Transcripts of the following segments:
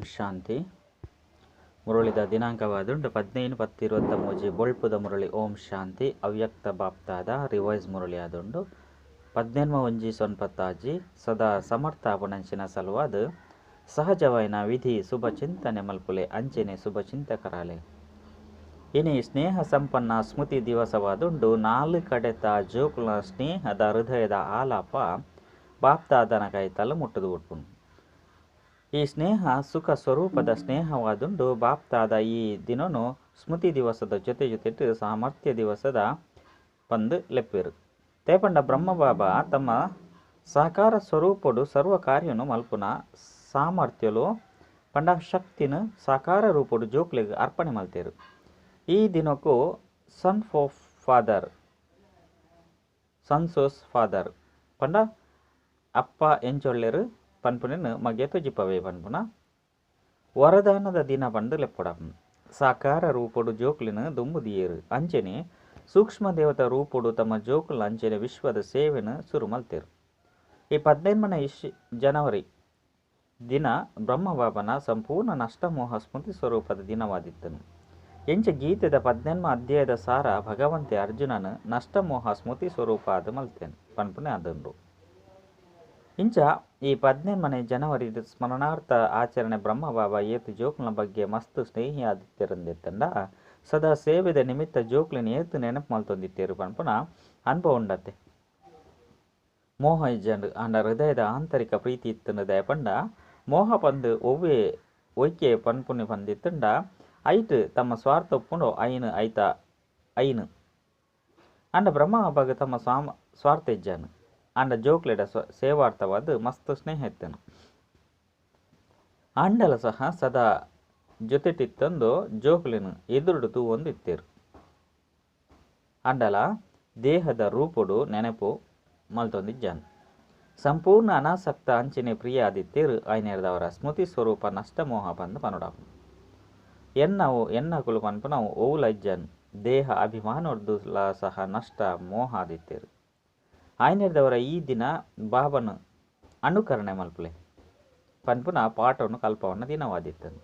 ಓಂ ಶಾಂತಿ. ಮುರಳಿದ ದಿನಾಂಕವಾದುಂಡು 15/10/23 ಬೊಳ್ಪುದ ಮುರಳಿ ಓಂ ಶಾಂತಿ ಅವ್ಯಕ್ತ ಬಾಪ್ತಾದ ರಿವೈಸ್ ಮುರಳಿ ಆದುಂಡು 18/1 ಸದಾ ಸಮರ್ಥಾಪಣಂಚಿನ ಸಲುವಾದ ಸಹಜವಾಯಿನ ವಿಧಿ ಶುಭ ಚಿಂತನೆ ಮಲ್ಪುಲೆ ಅಂಚೆನೆ ಶುಭ ಚಿಂತಕರಾಲೆ. ಇನಿ ಸ್ನೇಹ ಸಂಪನ್ನ ಸ್ಮೃತಿ ದಿವಸವಾದುಂಡು 4 ಕಡೆತ ಜೋಕುಲ ಸ್ನೇಹದ ಹೃದಯದ ಆಲಾಪ ಬಾಪ್ತಾದನ ಕೈತಲ್ಲ ಮುಟ್ಟದು ಉಟ್ಪುಂಡು. ಈ ಸ್ನೇಹ ಸುಖ ಸ್ವರೂಪದ ಸ್ನೇಹವಾದುಂಡು ಬಾಪ್ತಾದ ಈ ದಿನನು ಸ್ಮೃತಿ ದಿವಸದ ಜೊತೆ ಸಾಮರ್ಥ್ಯ ದಿವಸದ ಪಂದು ಲೆಪ್ಪಿರು ತೇಪಂಡ ಬ್ರಹ್ಮಬಾಬಾ ತಮ್ಮ ಸಾಕಾರ ಸ್ವರೂಪಡು ಸರ್ವ ಕಾರ್ಯನು ಮಲ್ಪುನ ಸಾಮರ್ಥ್ಯಲು ಪಂಡ ಶಕ್ತಿನ ಸಾಕಾರ ರೂಪಡು ಜೋಕ್ಲಿಗೆ ಅರ್ಪಣೆ ಮಲ್ತೇರು. ಈ ದಿನಕ್ಕೂ ಸನ್ಸೋಸ್ ಫಾದರ್ ಪಂಡ ಅಪ್ಪ ಎಂಚೊಳ್ಳೆರು ಪನ್ಪುನನ್ನು ಮಗೆ ತುಜಿಪವೇ ಪನ್ಪುನ ವರದಾನದ ದಿನ ಪಂಡು ಲೆಪ್ಪುಡ ಸಾಕಾರ ರೂಪಡು ಜೋಕ್ಲಿನ ದುಂಬುದಿಯೇರು ಅಂಚೆನೆ ಸೂಕ್ಷ್ಮ ದೇವತಾ ರೂಪಡು ತಮ್ಮ ಜೋಕುಲ ಅಂಚೆನೆ ವಿಶ್ವದ ಸೇವೆನ ಶುರು ಮಲ್ತೇರು. ಈ 15 ಜನವರಿ ದಿನ ಬ್ರಹ್ಮಬಾಬನ ಸಂಪೂರ್ಣ ನಷ್ಟಮೋಹ ಸ್ಮೃತಿ ಸ್ವರೂಪದ ದಿನವಾದಿತ್ತನು. ಎಂಚ ಗೀತೆದ 18 ಅಧ್ಯಾಯದ ಸಾರ ಭಗವಂತೆ ಅರ್ಜುನನ ನಷ್ಟಮೋಹ ಸ್ಮೃತಿ ಸ್ವರೂಪ ಅದು ಮಲ್ತೇನೆ ಪನ್ಪುನೆ ಅದಂಡು. ಇಂಚ ಈ 18 ಜನವರಿ ಸ್ಮರಣಾರ್ಥ ಆಚರಣೆ ಬ್ರಹ್ಮಬಾಬಾ ಏತು ಜೋಕ್ಲಿನ ಬಗ್ಗೆ ಮಸ್ತ್ ಸ್ನೇಹಿ ಆದಿತ್ಯರಂದೆತ್ತಂಡ ಸದಾ ಸೇವೆದ ನಿಮಿತ್ತ ಜೋಕ್ಲಿನ ಏತು ನೆನಪು ಮಲ್ತೊಂದಿತ್ತೇರು ಪನ್ಪುನ ಅನುಭವ ಉಂಡತ್ತೆ. ಮೋಹ ಇಜ್ಜಂಡು ಅಂಡ ಹೃದಯದ ಆಂತರಿಕ ಪ್ರೀತಿ ಇತ್ತಂಡ ದಯಪಂಡ ಮೋಹ ಪಂದು ಒವ್ವೆ ಒಯ್ಕೆ ಪನ್ಪುನಿ ಪಂದಿತ್ತಂಡ ಐಟ್ ತಮ್ಮ ಸ್ವಾರ್ಥ ಒಪ್ಪುಂಡು ಐನು ಅಂಡ ಬ್ರಹ್ಮಬಾಬಾಗ ತಮ್ಮ ಸ್ವಾರ್ಥ ಇಜ್ಜಾನು ಅಂಡ ಜೋಕ್ಲೆಡ ಸೇವಾರ್ಥವಾದ ಮಸ್ತ್ ಸ್ನೇಹ ಇತ್ತನು. ಅಂಡಲ ಸಹ ಸದಾ ಜೊತೆಟಿತ್ತಂದು ಜೋಕ್ಲಿನ ಎದುರುಡು ತೂವೊಂದು ಇತ್ತೇರು. ಅಂಡಲ ದೇಹದ ರೂಪುಡು ನೆನಪು ಮಲ್ತೊಂದಿಜ್ಜಾನು ಸಂಪೂರ್ಣ ಅನಾಸಕ್ತ ಅಂಚಿನ ಪ್ರಿಯ ಆದಿತ್ತೇರು ಐನೇರದವರ ಸ್ಮೃತಿ ಸ್ವರೂಪ ನಷ್ಟಮೋಹ ಪಂದು ಪನುಡಾಪು ಎನ್ನಕುಲು ಪನ್ಪುನವು ಓವುಲ ಇಜ್ಜಾನು ದೇಹ ಅಭಿಮಾನೋರ್ದುಲ ಸಹ ನಷ್ಟ ಮೋಹ ಆದಿತ್ತೇರು. ಆಯ್ನೆರದವರ ಈ ದಿನ ಬಾಬನು ಅನುಕರಣೆ ಮಲ್ಪುಲೆ ಪನ್ಪುನ ಪಾಠವನ್ನು ಕಲ್ಪವನ್ನ ದಿನವಾದಿತ್ತನು.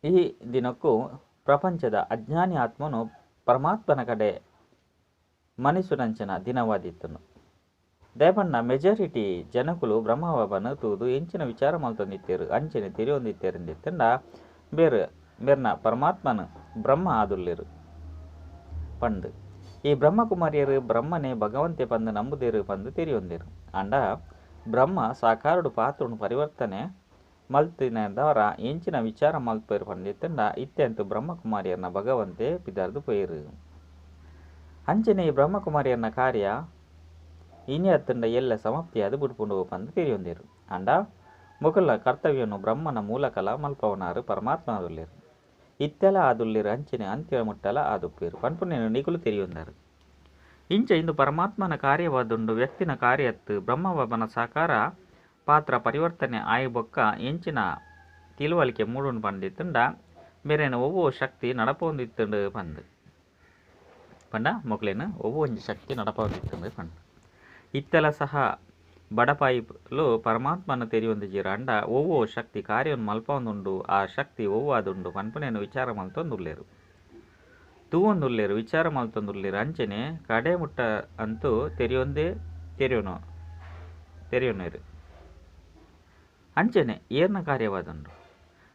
ಈ ದಿನಕ್ಕೂ ಪ್ರಪಂಚದ ಅಜ್ಞಾನಿ ಆತ್ಮನು ಪರಮಾತ್ಮನ ಕಡೆ ಮನಿಸುನಂಚನ ದಿನವಾದಿತ್ತನು. ದಯಪಣ್ಣ ಮೆಜಾರಿಟಿ ಜನಕುಲು ಬ್ರಹ್ಮಬಾಬನ ತೂದು ಎಂಚಿನ ವಿಚಾರ ಮಲ್ತೊಂದಿತ್ತೇರು ಅಂಚನೆ ತಿರಿಯೊಂದಿತ್ತೇರಿಂದಿತ್ತಂಡ ಬೇರ್ನ ಪರಮಾತ್ಮನ ಬ್ರಹ್ಮ ಆದುಲ್ಲೇರು ಪಂಡು ಈ ಬ್ರಹ್ಮಕುಮಾರಿಯರು ಬ್ರಹ್ಮನೇ ಭಗವಂತೆ ಪಂದು ನಂಬುದೇರು ಪಂದು ತಿರಿಯೊಂದಿರು ಅಂಡ ಬ್ರಹ್ಮ ಸಾಕಾರುಡು ಪಾತ್ರುನು ಪರಿವರ್ತನೆ ಮಲ್ತಿನದವರ ಎಂಚಿನ ವಿಚಾರ ಮಲ್ಪೇರು ಪಂದಿತ್ತಂಡ ಇತ್ತೆಂತು ಬ್ರಹ್ಮಕುಮಾರಿಯರ್ನ ಭಗವಂತೆ ಪಿದರ್ದು ಪೋಯಿರು. ಅಂಚನೆ ಈ ಬ್ರಹ್ಮಕುಮಾರಿಯರ್ನ ಕಾರ್ಯ ಇನಿ ಅತ್ತಂಡ ಎಲ್ಲ ಸಮಾಪ್ತಿಯಾದ ಬುಡ್ಪುಂಡು ಪಂದು ತಿರಿಯೊಂದಿರು ಅಂಡ ಮೊಕಲ ಕರ್ತವ್ಯನು ಬ್ರಹ್ಮನ ಮೂಲಕಲ ಮಲ್ಪವನಾರು ಪರಮಾತ್ಮನದುಲ್ಲೇರು ಇತ್ತೆಲ ಆದುಲ್ಲೇರು ಅಂಚನೆ ಅಂತ್ಯ ಮುಟ್ಟಲ ಆದುಪ್ಪೇರು ಪನ್ಪುನೇನು ನಿಗುಲು ತಿರಿಯೊಂದಾರು. ಇಂಚ ಇಂದು ಪರಮಾತ್ಮನ ಕಾರ್ಯವಾದುಂಡು ವ್ಯಕ್ತಿನ ಕಾರ್ಯತ್ತು ಬ್ರಹ್ಮಬಾಬನ ಸಾಕಾರ ಪಾತ್ರ ಪರಿವರ್ತನೆ ಆಯ್ಬೊಕ್ಕ ಎಂಚಿನ ತಿಳುವಳಿಕೆ ಮೂಡುಂಡು ಪಂದಿತ್ತಂಡ ಬೇರೆನ ಒವ್ವೋ ಶಕ್ತಿ ನಡಪೊಂದಿತ್ತಂಡು ಪಂಡ ಮೊಕ್ಲೇನು ಒವ್ವೋ ಒಂಜಿ ಶಕ್ತಿ ನಡಪೊಂದಿತ್ತಂಡು ಪಂಡ ಇತ್ತೆಲ ಸಹ ಬಡಪಾಯಿಲು ಪರಮಾತ್ಮನ ತೆರಿಯೊಂದಿಜೀರ ಅಂಡ ಒವ್ವೋ ಶಕ್ತಿ ಕಾರ್ಯವನ್ನು ಮಲ್ಪೊಂದುಂಡು ಆ ಶಕ್ತಿ ಒವ್ವಾದುಂಡು ಪನ್ಪುನೇನು ವಿಚಾರ ಮಲ್ತೊಂದುಲ್ಲೇರು ತೂವೊಂದುಲ್ಲೇರು ವಿಚಾರ ಮಲ್ತೊಂದುಲ್ಲೇರು ಅಂಚನೆ ಕಡೆ ಮುಟ್ಟ ಅಂತೂ ತೆರೆಯೋನೇರು ಅಂಚನೆ ಏರ್ನ ಕಾರ್ಯವಾದುಂಡು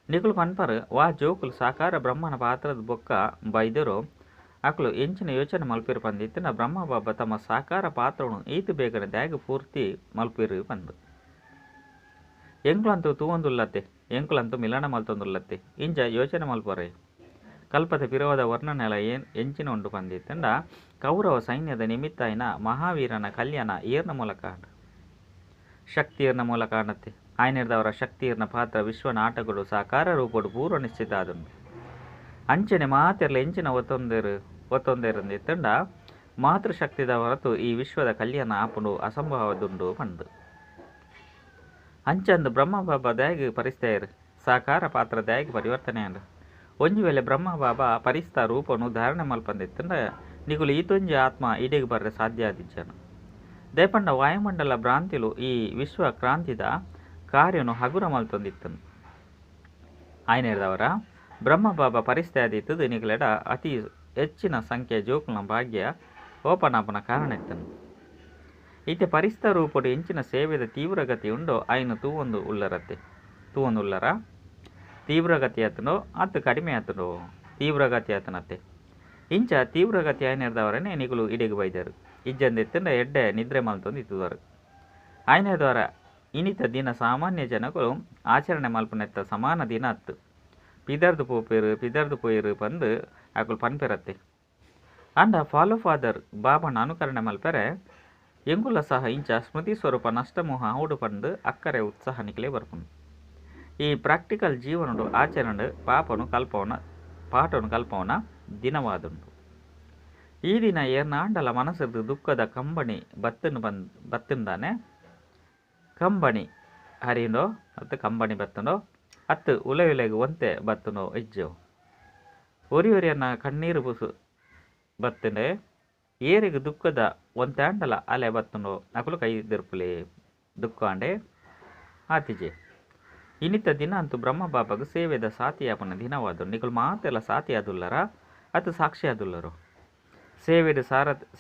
ನಿಗುಲು ಪನ್ಪರು ವಾ ಜೋಕುಲು ಸಾಕಾರ ಬ್ರಹ್ಮನ ಪಾತ್ರದ ಬೊಕ್ಕ ಬೈದರು ಅಕ್ಲು ಎಂಚಿನ ಯೋಚನೆ ಮಲ್ಪಿರು ಪಂದಿತ್ತಿನ ಬ್ರಹ್ಮಬಾಬಾ ತಮ್ಮ ಸಾಕಾರ ಪಾತ್ರವನ್ನು ಈತು ಬೇಗನೆ ತ್ಯಾಗ ಪೂರ್ತಿ ಮಲ್ಪಿರು ಪಂದು ಎಂಕುಲಂತೂ ತೂವೊಂದುಲ್ಲತ್ತೆ ಎಂಕುಲಂತೂ ಮಿಲನ ಮಲ್ತೊಂದುಲ್ಲತ್ತೆ ಇಂಚ ಯೋಚನೆ ಮಲ್ಪರೆ ಕಲ್ಪದ ಪಿರವಾದ ವರ್ಣನೆಲ ಎಂಚಿನ ಉಂಡು ಪಂದಿತ್ತಂಡ ಕೌರವ ಸೈನ್ಯದ ನಿಮಿತ್ತ ಆಯ್ನ ಮಹಾವೀರನ ಕಲ್ಯಾಣ ಏರ್ನ ಮೂಲಕ ಶಕ್ತಿಯರ್ನ ಮೂಲಕ ಕಾಣತ್ತೆ. ಆಯ್ನೆರದವರ ಶಕ್ತಿಯರ್ನ ಪಾತ್ರ ವಿಶ್ವ ನಾಟಕಗಳು ಸಾಕಾರ ರೂಪಡು ಪೂರ್ವ ನಿಶ್ಚಿತ ಆದುಂಡು ಅಂಚನೆ ಮಾತೆರ್ಲ ಎಂಚಿನ ಒತ್ತೊಂದೇರಂದಿತ್ತಂಡ ಮಾತೃಶಕ್ತಿದ ಹೊರತು ಈ ವಿಶ್ವದ ಕಲ್ಯಾಣ ಆಪುಂಡು ಅಸಂಭವದುಂಡು ಪಂಡು ಅಂಚಂದು ಬ್ರಹ್ಮಬಾಬಾ ದ್ಯಾಗಿ ಪರಿಸ್ಥೆಯರು ಸಾಕಾರ ಪಾತ್ರ ದ್ಯಾಗಿ ಪರಿವರ್ತನೆ ಅಂಡು ಒಂಜಿ ವೇಳೆ ಬ್ರಹ್ಮಬಾಬಾ ಪರಿಸ್ಥ ರೂಪನು ಧಾರಣೆ ಮಲ್ಪಂದಿತ್ತಂಡ ನಿಗುಲು ಈತೊಂಜಿ ಆತ್ಮ ಇಡೆಗೆ ಬರ್ರೆ ಸಾಧ್ಯ ಆದಿಜ್ಜನು. ದಯಪಂಡ ವಾಯುಮಂಡಲ ಭ್ರಾಂತಿಲು ಈ ವಿಶ್ವ ಕ್ರಾಂತಿದ ಕಾರ್ಯನು ಹಗುರ ಮಲ್ತೊಂದಿತ್ತನು. ಆಯ್ನ ಹಿಡ್ದವರ ಬ್ರಹ್ಮ ಬಾಬಾ ಪರಿಸ್ಥಿತಿ ಆದಿತ್ತದು ನಿಗಲೆಡ ಅತಿ ಹೆಚ್ಚಿನ ಸಂಖ್ಯೆಯ ಜೋಕುಲ ಭಾಗ್ಯ ಓಪನಾಪನ ಕಾರಣ ಇತ್ತನು. ಈತೆ ಪರಿಸ್ಥಿತ ರೂಪಡು ಎಂಚಿನ ಸೇವೆದ ತೀವ್ರಗತಿ ಉಂಡೋ ಆಯ್ನ ತೂವೊಂದು ಉಳ್ಳರ ತೀವ್ರಗತಿ ಆತನೋ ಅತ್ತು ಕಡಿಮೆ ಆತನೋ ತೀವ್ರಗತಿ ಆತನತ್ತೆ ಇಂಚ ತೀವ್ರಗತಿ ಆಯ್ನ ಹಿಡ್ದವರನ್ನೇ ನಿಗುಲು ಇಡೆಗೆ ಬೈದರು. ಇಜ್ಜಂದೆತ್ತಂಡ ಎಡ್ಡೆ ನಿದ್ರೆ ಮಲ್ತೊಂದು ಇತ್ತುವರು. ಆಯ್ನ ದ್ವಾರ ಇನಿತ ದಿನ ಸಾಮಾನ್ಯ ಜನಗಳು ಆಚರಣೆ ಮಲ್ಪನೆತ್ತ ಸಮಾನ ದಿನ ಅತ್ತು. ಪಿದರ್ದು ಪೋಯಿರು ಬಂದು ಆಕುಲು ಪನ್ಪೆರತ್ತೆ. ಅಂಡ ಫಾಲೋ ಫಾದರ್ ಬಾಬನ ಅನುಕರಣೆ ಮಲ್ಪೆರೆ ಎಂಗುಲ ಸಹ ಇಂಚ ಸ್ಮೃತಿ ಸ್ವರೂಪ ನಷ್ಟಮೋಹ ಔಡು ಪಂದು ಅಕ್ಕರೆ ಉತ್ಸಾಹ ನಿಕ್ಲೆ ಬರ್ಪುಂಡು. ಈ ಪ್ರಾಕ್ಟಿಕಲ್ ಜೀವನಡು ಆಚರಣೆ ಪಾಠನು ಕಲ್ಪವನ ದಿನವಾದುಂಡು. ಈ ದಿನ ಏರ್ನಾಂಡಲ ಮನಸ್ಸದು ದುಃಖದ ಕಂಬನಿ ಬತ್ತಂದಾನೆ ಕಂಬನಿ ಹರಿಯೋ ಅತ್ತು ಕಂಬನಿ ಬತ್ತನೋ ಅತ್ತು ಉಲೆಗೆ ಒಂತೆ ಬತ್ತನೋ ಇಜ್ಜೋ ಒರಿಯನ್ನ ಕಣ್ಣೀರು ಬುಸು ಬತ್ತನೆ ಏರಿಗೆ ದುಃಖದ ಒಂತೆ ಅಂಡಲ ಅಲೆ ಬತ್ತನೋ ಅಕಲು ಕೈ ದಿರ್ಪುಲೆ ದುಃಖ ಅಂಡೆ ಆತಿಜೆ. ಇನಿತ ದಿನ ಅಂತೂ ಬ್ರಹ್ಮ ಬಾಬಾಗ ಸೇವೆದ ಸಾತಿಯಾಪನ ದಿನವಾದ ನಿಕಲು ಮಾತೆಲ್ಲ ಸಾತಿಯಾದುಲ್ಲರ ಅತ್ತು ಸಾಕ್ಷಿಯಾದುಲ್ಲರು ಸೇವೆದ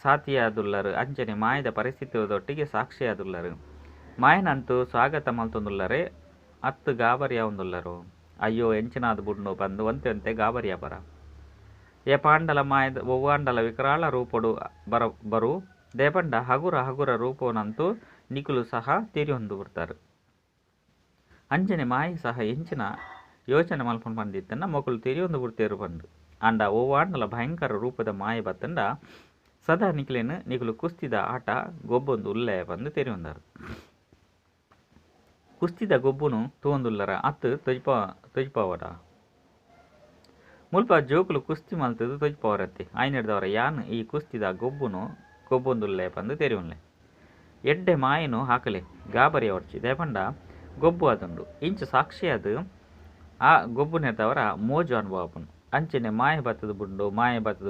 ಸಾತಿಯಾದುಲ್ಲರು ಅಂಚನೆ ಮಾಯದ ಪರಿಸ್ಥಿತಿಯದೊಟ್ಟಿಗೆ ಸಾಕ್ಷಿಯಾದುಲ್ಲರು ಮಾಯನಂತೂ ಸ್ವಾಗತ ಮಲ್ತೊಂದುಲ್ಲರೆ ಅತ್ತು ಗಾಬರಿಯಾವುದುಲ್ಲರು ಅಯ್ಯೋ ಎಂಚಿನಾದ ಬುಡ್ನು ಬಂದು ಒಂತೆ ಗಾಬರಿಯ ಬರ ಎ ಪಾಂಡಲ ಮಾಯದ ಒವ್ವಾಂಡಲ ವಿಕರಾಳ ರೂಪಡು ಬರು ದೇಪಂಡ ಹಗುರ ರೂಪವನಂತೂ ನಿಕುಲು ಸಹ ತಿರಿಯೊಂದು ಬಿಡ್ತಾರೆ. ಅಂಜನೆ ಮಾಯಿ ಸಹ ಎಂಚಿನ ಯೋಚನೆ ಮಲ್ಪೊಂಡು ಬಂದಿತ್ತನ್ನ ಮೊಕಲು ತಿರಿಯೊಂದು ಬಿಡ್ತೇರು ಬಂದು ಅಂಡ ಒವ್ವಾಂಡಲ ಭಯಂಕರ ರೂಪದ ಮಾಯ ಬತ್ತಂಡ ಸದಾ ನಿಕುಲು ಕುಸ್ತಿದ ಆಟ ಗೊಬ್ಬೊಂದು ಉಲ್ಲೆ ಬಂದು ತೆರಿಯೊಂದರು. ಕುಸ್ತಿದ ಗೊಬ್ಬುನು ತೂವೊಂದುಲ್ಲರ ಅತ್ತು ತೊಜ್ಪಾವಡ ಮುಲ್ಪ ಜೋಕುಲು ಕುಸ್ತಿ ಮಲ್ತದು ತೊಜ್ಪಾವರತ್ತೆ. ಆಯ್ನ ಹಿಡ್ದವರ ಯಾನ್ ಈ ಕುಸ್ತಿದ ಗೊಬ್ಬೊಂದುಲ್ಲೆ ಬಂದು ತೆರಿಯುನ್ಲೆ ಎಡ್ಡೆ ಮಾಯನು ಹಾಕಲೆ ಗಾಬರಿ ಹೊಡ್ಚಿ ದೇಪಂಡ ಗೊಬ್ಬು ಅದುಂಡು ಇಂಚು ಸಾಕ್ಷಿಯಾದ ಆ ಗೊಬ್ಬು ನೆಡ್ದವರ ಮೋಜು ಅನುಭವಪುನು ಅಂಚನೆ ಮಾಯ ಬತ್ತದ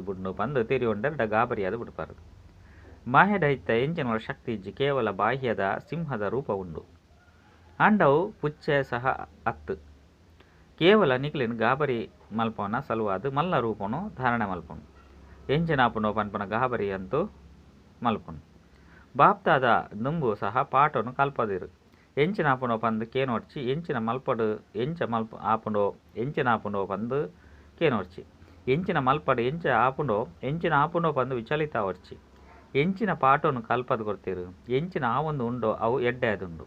ಬುಂಡು ಬಂದು ತೆರಿಯೊಂಡೆರಡ ಗಾಬರಿಯಾದ ಬಿಡ್ಬಾರದು. ಮಾಯದ ಇತ್ತ ಎಂಚಿನ ಶಕ್ತಿ ಇಜ್ಜಿ ಕೇವಲ ಬಾಹ್ಯದ ಸಿಂಹದ ರೂಪ ಉಂಡು ಅಂಡವು ಪುಚ್ಚೆ ಸಹ ಅತ್ತು ಕೇವಲ ನಿಕ್ಲಿನ ಗಾಬರಿ ಮಲ್ಪವನ ಸಲುವಾದ ಮಲ್ಲ ರೂಪನು ಧಾರಣೆ ಮಲ್ಪನು ಎಂಚಿನಾಪುನೋ ಪನ್ಪನ ಗಾಬರಿ ಅಂತೂ ಮಲ್ಪನು ಬಾಪ್ತಾದ ದುಂಬು ಸಹ ಪಾಠನು ಕಲ್ಪದಿರು ಎಂಚಿನಾಪುನೋ ಪಂದು ಕೇನೋಡ್ಚಿ ಎಂಚಿನ ಮಲ್ಪಡು ಎಂಚಿನಾಪುನೋ ಪಂದು ಕೇನೋಡ್ಚಿ ಎಂಚಿನ ಮಲ್ಪಡು ಎಂಚಿನ ಆಪುನೋ ಪಂದು ವಿಚಲಿತ ಹೊಡ್ಚಿ ಎಂಚಿನ ಪಾಠನು ಕಲ್ಪದು ಕೊಡ್ತಿರು ಎಂಚಿನ ಆವೊಂದು ಉಂಡೋ ಅವು ಎಡ್ಡೆ ಅದುಂಡು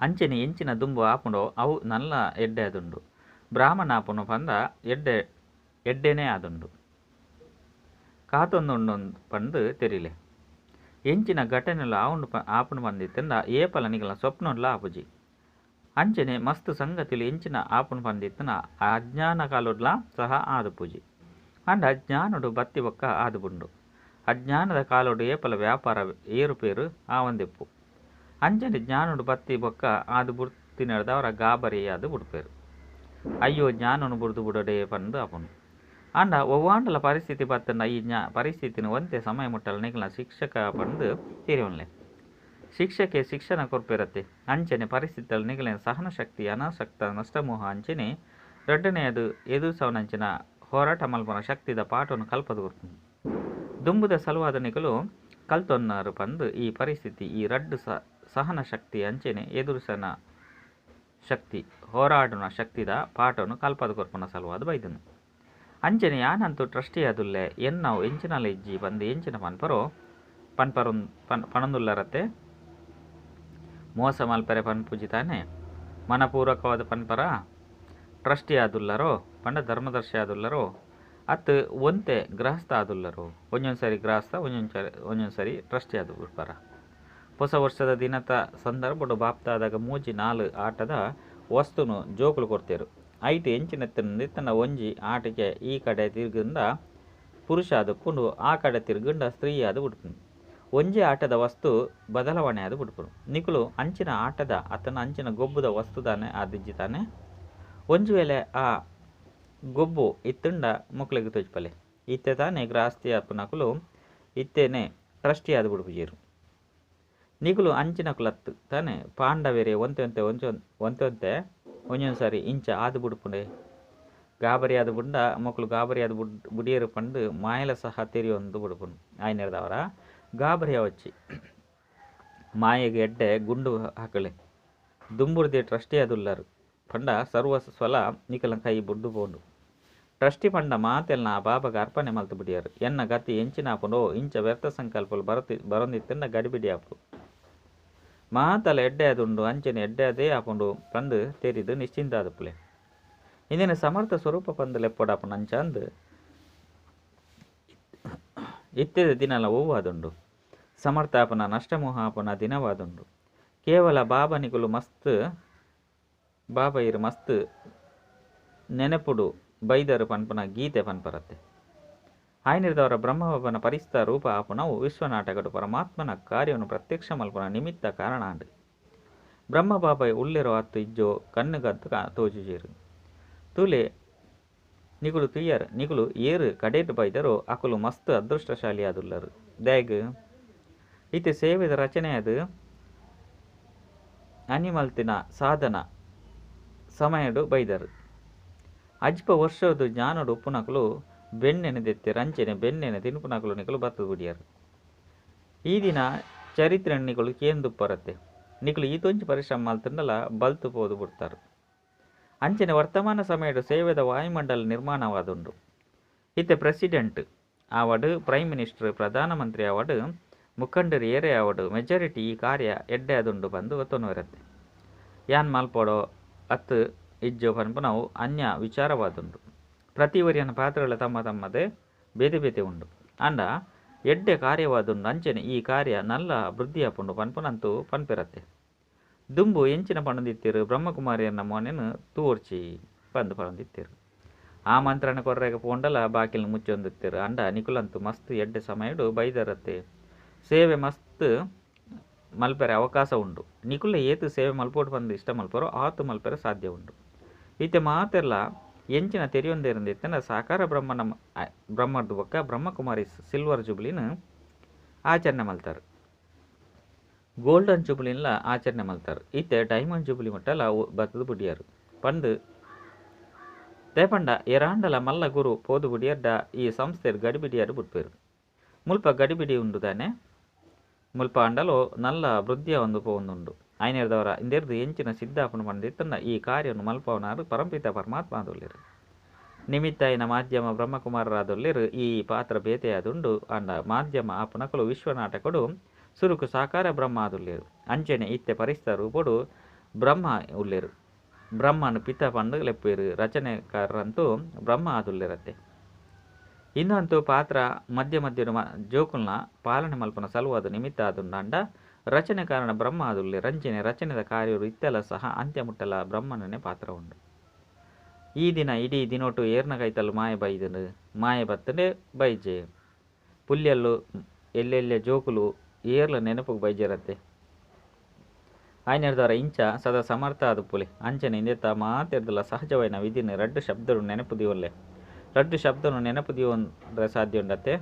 ಅಂಚನೆ ಎಂಚಿನ ದುಂಬು ಆಪುಂಡೋ ಅವು ನಲ್ಲ ಎಡ್ಡೆ ಅದುಂಡು ಬ್ರಾಹ್ಮಣ ಆಪುನು ಪಂದ ಎಡ್ಡೆನೇ ಆದುಂಡು ಕಾತೊಂದು ಪಂದು ತೆರಿಲೆ ಎಂಚಿನ ಘಟನೆಲು ಆಪುನು ಬಂದಿತ್ತಂದ ಏಪಲ ನಿಗಲ ಸ್ವಪ್ನೊಂಡ್ಲ ಆಪುಜಿ ಅಂಚನೆ ಮಸ್ತ್ ಸಂಗತಿಲು ಎಂಚಿನ ಆಪುನು ಬಂದಿತ್ತನ ಅಜ್ಞಾನ ಕಾಲುಡ್ಲ ಸಹ ಆದುಪುಜಿ ಅಂಡ ಅಜ್ಞಾನುಡು ಬತ್ತಿ ಬೊಕ್ಕ ಆದುಬುಂಡು ಅಜ್ಞಾನದ ಕಾಲುಡು ಏಪಲ ವ್ಯಾಪಾರ ಏರುಪೇರು ಆವಂದೆಪ್ಪು ಅಂಚನೆ ಜ್ಞಾನುಡು ಬತ್ತಿ ಬೊಕ್ಕ ಆದು ಬುರ್ತಿ ನಡೆದವರ ಗಾಬರಿ ಅದು ಬುಡ್ಪೇರು ಅಯ್ಯೋ ಜ್ಞಾನನು ಬುಡ್ದು ಬುಡಡೆ ಪಂದು ಅಪುನು ಅಂಡ ಒವ್ವಾಂಡಲ ಪರಿಸ್ಥಿತಿ ಬತ್ತಂಡ ಈ ಪರಿಸ್ಥಿತಿನ ಒಂತೆ ಸಮಯ ಮುಟ್ಟಲ ನಿಗಲ ಶಿಕ್ಷಕ ಪಂದು ತೀರಿಯೊನ್ಲೆ ಶಿಕ್ಷಕೆ ಶಿಕ್ಷಣ ಕೊರ್ಪಿರತ್ತೆ ಅಂಚನೆ ಪರಿಸ್ಥಿತಿಯಲ್ಲಿ ನಿಗಲಿನ ಸಹನ ಶಕ್ತಿ ಅನಾಸಕ್ತ ನಷ್ಟಮೋಹ ಅಂಚನೆ ರಡ್ಡನೆಯದು ಎದುರಿಸವನಂಚಿನ ಹೋರಾಟ ಮಲ್ಪನ ಶಕ್ತಿದ ಪಾಠವನ್ನು ಕಲ್ಪದು ಕೊರ್ಪುಂಡು ದುಂಬುದ ಸಲುವಾದ ನಿಗಲು ಕಲ್ತೊನ್ನರು ಪಂದು ಈ ಪರಿಸ್ಥಿತಿ ಈ ರಡ್ಡು ಸಹನ ಶಕ್ತಿ ಅಂಚನೆ ಎದುರಿಸನ ಶಕ್ತಿ ಹೋರಾಡುನ ಶಕ್ತಿದ ಪಾಠವನ್ನು ಕಲ್ಪದು ಕೊರ್ಪನ ಸಲುವಾದ ಬೈದನು ಅಂಚನೆ ಯಾನಂತೂ ಟ್ರಸ್ಟಿ ಅದುಲ್ಲೆ ಎನ್ನವು ಎಂಚಿನಲ್ಲ ಇಜ್ಜಿ ಬಂದು ಎಂಚಿನ ಪಣಂದುಲ್ಲರತ್ತೆ ಮೋಸ ಮಲ್ಪರೆ ಪನ್ಪುಜಿ ತಾನೆ ಮನಪೂರ್ವಕವಾದ ಪನ್ಪರ ಟ್ರಸ್ಟಿ ಆದುಲ್ಲರೋ ಪಂಡ ಧರ್ಮದರ್ಶಿ ಆದುಲ್ಲರೋ ಅತ್ತು ಒಂತೆ ಗೃಹಸ್ಥ ಆದುಲ್ಲರೋ ಒಂದೊಂದ್ಸರಿ ಗೃಹಸ್ಥ ಒಂದೊಂದ್ಸರಿ ಟ್ರಸ್ಟಿ ಆದು ಬಿಡ್ಪಾರ ಹೊಸ ವರ್ಷದ ದಿನದ ಸಂದರ್ಭಡು ಬಾಪ್ತಾದಾಗ ಮೂಜಿ 4 ಆಟದ ವಸ್ತುನು ಜೋಕುಲು ಕೊಡ್ತೇರು ಐಟು ಎಂಚಿನೆತ್ತನಿಂದ ತನ್ನ ಒಂಜಿ ಆಟಕ್ಕೆ ಈ ಕಡೆ ತಿರುಗಿಂದ ಪುರುಷ ಅದು ಪುಂಡು ಆ ಕಡೆ ತಿರುಗಿಂದ ಸ್ತ್ರೀ ಅದು ಬಿಡ್ಪುಂಡು ಒಂಜಿ ಆಟದ ವಸ್ತು ಬದಲಾವಣೆ ಅದು ಬಿಡ್ಪುಂಡು ನಿಕುಲು ಅಂಚಿನ ಆಟದ ಅತನ ಅಂಚಿನ ಗೊಬ್ಬುದ ವಸ್ತುದಾನೆ ಆದಿಜ್ಜಿತಾನೆ ಒಂಜು ವೇಳೆ ಆ ಗೊಬ್ಬು ಇತ್ತುಂಡ ಮುಕ್ಳಿಗೆ ತೋಜ್ಪಲೆ ಇತ್ತೆ ತಾನೇ ಗ್ರಾಸ್ತಿ ಅಪ್ಪನಕುಲು ಇತ್ತೇನೆ ಟ್ರಸ್ಟಿ ಆದು ಬಿಡ್ಪುಜೀರು ನಿಗುಲು ಅಂಚಿನಕುಲತ್ತು ತಾನೆ ಪಾಂಡವೇರೆ ಒಂತೆ ಒಂಜೊಂದು ಸಾರಿ ಇಂಚ ಆದು ಬುಡುಪುಂಡೆ ಗಾಬರಿ ಆದ ಬುಂಡ ಮಕ್ಕಳು ಗಾಬರಿ ಆದ ಬುಡಿಯರು ಪಂಡು ಮಾಯಲ ಸಹ ತೆರಿಯೊಂದು ಬುಡುಪುಂಡು ಆಯ್ನೆರ್ದವರ ಗಾಬರಿ ಅವಚ್ಚಿ ಮಾಯೆಗೆ ಎಡ್ಡೆ ಗುಂಡು ಹಾಕಳೆ ದುಂಬುರ್ದೆ ಟ್ರಸ್ಟಿ ಅದುಲ್ಲರು ಪಂಡ ಸರ್ವ ಸ್ವಲ ನಿಕಲ ಕೈ ಬುಡ್ಡು ಪೋಂಡು ಟ್ರಸ್ಟಿ ಪಂಡ ಮಾತೆಲ್ನ ಆ ಬಾಬಾಗ ಅರ್ಪಣೆ ಮಲ್ತು ಬಿಡಿಯಾರು ಎನ್ನ ಗತಿ ಎಂಚಿನಾಪುಂಡು ಇಂಚ ವ್ಯರ್ಥ ಸಂಕಲ್ಪಲು ಬರೊಂದಿತ್ತಿಂದ ಗಡಿಬಿಡಿ ಆಪು ಮಾತಲ ಎಡ್ಡೆ ಅದುಂಡು ಅಂಚನೆ ಎಡ್ಡೆ ಅದೇ ಆಪುಂಡು ಪಂದು ತೆರಿದು ನಿಶ್ಚಿಂತ ಆದುಪ್ಪುಲೆ ಇಂದಿನ ಸಮರ್ಥ ಸ್ವರೂಪ ಪಂದು ಲೆಪ್ಪೊಡಾಪು ನಂಚಂದು ಇತ್ತೆದ ದಿನಲ ಹೂವಾದುಂಡು ಸಮರ್ಥಾಪನ ನಷ್ಟಮೋಹಾಪನ ದಿನವಾದುಂಡು ಕೇವಲ ಬಾಬನಿಗುಲು ಬಾಬ ಇರು ಮಸ್ತ್ ನೆನಪುಡು ಬೈದರು ಪನ್ಪನ ಗೀತೆ ಪನ್ಪರತ್ತೆ ಆಯ್ನಿರ್ದವರ ಬ್ರಹ್ಮಬನ ಪರಿಸ್ಥ ರೂಪ ಆಪುನವು ವಿಶ್ವನಾಟಕಡು ಪರಮಾತ್ಮನ ಕಾರ್ಯವನ್ನು ಪ್ರತ್ಯಕ್ಷ ಮಲ್ಪನ ನಿಮಿತ್ತ ಕಾರಣ ಅಂಡು ಬ್ರಹ್ಮಬಾಬ ಉಳ್ಳಿರೋ ಹತ್ತು ಇಜ್ಜೋ ಕಣ್ಣುಗದ್ದು ತೋಜುಜೀರು ತೂಲೆ ನಿಗುಲು ತುಯ್ಯರ್ ನಿಗುಲು ಏರು ಕಡೇಟು ಬೈದರು ಅಕುಲು ಮಸ್ತ್ ಅದೃಷ್ಟಶಾಲಿ ಆದುಲ್ಲರು ದ್ಯಾಗ್ ಇತ್ತೆ ಸೇವೆದ ರಚನೆ ಅದು ಅನಿಮಲ್ತಿನ ಸಾಧನ ಸಮಯಡು ಬೈದರು ಅಜ್ಪ ವರ್ಷದ ಜ್ಞಾನಡು ಉಪ್ಪುನಕಲು ಬೆಣ್ಣೆನೆದೆತ್ತೆ ರಂಚನೆ ಬೆಣ್ಣೆನೆ ತಿನ್ಪುನಕಲು ನಿಕಲು ಬತ್ತದು ಬಿಡಿಯರು ಈ ದಿನ ಚರಿತ್ರೆ ನಿಕಲು ಕೇಂದುಪ್ಪರತ್ತೆ ನಿಕಲು ಈತೊಂಚು ಪರಿಶ್ರಮ ಮಲ್ತಂಡಲ ಬಲ್ತು ಪೋದು ಬಿಡ್ತಾರೆ ಅಂಚನೆ ವರ್ತಮಾನ ಸಮಯದ ಸೇವೆದ ವಾಯುಮಂಡಲ ನಿರ್ಮಾಣವಾದುಂಡು ಇತ್ತೆ ಪ್ರೆಸಿಡೆಂಟ್ ಆವಡು ಪ್ರೈಮ್ ಮಿನಿಸ್ಟರ್ ಪ್ರಧಾನಮಂತ್ರಿ ಆವಡು ಮುಖಂಡರು ಏರೆ ಆವಡು ಮೆಜಾರಿಟಿ ಈ ಕಾರ್ಯ ಎಡ್ಡೆ ಅದುಂಡು ಬಂದು ಒತ್ತೊನವಿರತ್ತೆ ಯಾನ್ ಮಲ್ಪೋಡೋ ಅತ್ತು ಇಜ್ಜೋ ಪನ್ಪುನವು ಅನ್ಯ ವಿಚಾರವಾದುಂಡು ಪ್ರತಿವರಿಯನ ಪಾತ್ರಗಳ ತಮ್ಮದೇ ಬೇತೆ ಬೇತೆ ಉಂಡು ಅಂಡ ಎಡ್ಡೆ ಕಾರ್ಯವಾದುಂಡು ಅಂಚನೆ ಈ ಕಾರ್ಯ ನಲ್ಲ ವೃದ್ಧಿಯಾಪುಂಡು ಪನ್ಪುನಂತೂ ಪನ್ಪಿರತ್ತೆ ದುಂಬು ಎಂಚಿನ ಪಣದಿತ್ತಿರು ಬ್ರಹ್ಮಕುಮಾರಿಯನ್ನ ಮೋನೆನು ತೂರ್ಚಿ ಪಂದು ಪಣದಿತ್ತಿರು ಆ ಮಂತ್ರನ ಕೊರ್ರೆಗೆ ಪೋಂಡಲ ಬಾಕಿಲ್ ಮುಚ್ಚೊಂದಿತ್ತಿರು ಅಂಡ ನಿಕುಲಂತು ಮಸ್ತ್ ಎಡ್ಡೆ ಸಮಯಡು ಬೈದರತ್ತೆ ಸೇವೆ ಮಸ್ತ್ ಮಲ್ಪೆರೆ ಅವಕಾಶ ಉಂಡು ನಿಕುಲ ಏತು ಸೇವೆ ಮಲ್ಪೋಡು ಬಂದು ಇಷ್ಟ ಮಲ್ಪರೋ ಆತು ಮಲ್ಪೆರೆ ಸಾಧ್ಯ ಉಂಡು ಈತೆ ಮಾತೆಲ್ಲ ಎಂಚಿನ ತೆರೆಯೊಂದಿರಂದಿತ್ತಂಡ ಸಾಕಾರ ಬ್ರಹ್ಮದ ಬೊಕ್ಕ ಬ್ರಹ್ಮಕುಮಾರಿ ಸಿಲ್ವರ್ ಜುಬ್ಲಿನ ಆಚರಣೆ ಮಲ್ತಾರೆ ಗೋಲ್ಡನ್ ಜುಬ್ಲಿನ್ಲ ಆಚರಣೆ ಮಲ್ತಾರೆ ಈತೆ ಡೈಮಂಡ್ ಜುಬ್ಲಿ ಮಟ್ಟಲ್ಲ ಬತ್ತದು ಬುಡಿಯಾರು ಪಂಡು ದೇಪಂಡ ಎರಾಂಡಲ ಮಲ್ಲ ಗುರು ಪೋದು ಬುಡಿಯಡ್ಡ ಈ ಸಂಸ್ಥೆರ್ ಗಡಿಬಿಡಿಯಾರು ಬಿಟ್ಪೇರು ಮುಲ್ಪ ಗಡಿಬಿಡಿ ಉಂಡು ತಾನೆ ಮುಲ್ಪ ಅಂಡಲು ನಲ್ಲ ವೃದ್ಧಿಯ ಒಂದು ಪೋಂದುಂಡು ಆಯ್ನೆರ್ದವರ ಇಂದೆರ್ದು ಎಂಚಿನ ಸಿದ್ಧಾಪನು ಪಂಡಿತ್ತಂಡ ಈ ಕಾರ್ಯವನ್ನು ಮಲ್ಪವನಾರು ಪರಂಪಿತ ಪರಮಾತ್ಮ ಆದೊಲ್ಲಿರು ನಿಮಿತ್ತಾಯಿನ ಮಾಧ್ಯಮ ಬ್ರಹ್ಮಕುಮಾರರಾದೊಲ್ಲಿರು ಈ ಪಾತ್ರ ಬೇತೆಯಾದುಂಡು ಅಂಡ ಮಾಧ್ಯಮ ಆಪುನಕಲು ವಿಶ್ವನಾಟಕಡು ಸುರುಕು ಸಾಕಾರ ಬ್ರಹ್ಮ ಆದುಲ್ಲೇರು ಅಂಚನೆ ಇತ್ತೆ ಪರಿಸ್ಥ ರೂಪಡು ಬ್ರಹ್ಮ ಉಳ್ಳೇರು ಬ್ರಹ್ಮನು ಪಿತ ಪಂಡು ಲೆಪ್ಪೇರು ರಚನೆಕಾರರಂತೂ ಬ್ರಹ್ಮ ಆದುಲ್ಲಿರತ್ತೆ ಇನ್ನಂತೂ ಪಾತ್ರ ಮಧ್ಯ ಜೋಕುಲ್ನ ಪಾಲನೆ ಮಲ್ಪನ ಸಲುವಾದ ನಿಮಿತ್ತ ಆದುಂಡ ರಚನೆ ಕಾರಣ ಬ್ರಹ್ಮ ಆದುಲ್ಲೆ ರಂಚನೆ ರಚನೆದ ಕಾರ್ಯರು ಇತ್ತೆಲ್ಲ ಸಹ ಅಂತ್ಯ ಮುಟ್ಟಲ ಬ್ರಹ್ಮನೇ ಪಾತ್ರ ಉಂಡು ಈ ದಿನ ಇಡೀ ದಿನೊಟ್ಟು ಏರ್ನ ಕೈತಲು ಮಾಯ ಬೈದನು ಮಾಯ ಬತ್ತನೆ ಬೈಜೆ ಪುಲ್ಯಲ್ಲು ಎಲ್ಲೆಲ್ಲೆ ಜೋಕುಲು ಏರ್ಲ ನೆನಪು ಬೈಜರತ್ತೆ ಆಯ್ನೆರ್ದವರ ಇಂಚ ಸದಾ ಸಮರ್ಥ ಆದ ಪುಲೆ ಅಂಚನೆ ಇಂದೆತ್ತ ಮಾತೆರ್ದಲ್ಲ ಸಹಜವೈನ ವಿಧಿನ ರಡ್ಡು ಶಬ್ದರು ನೆನಪು ದಿವಲ್ಲೆ ರಡ್ಡು ಶಬ್ದನು ನೆನಪು ದಿವಂದ್ರೆ ಸಾಧ್ಯ ಉಂಡತ್ತೆ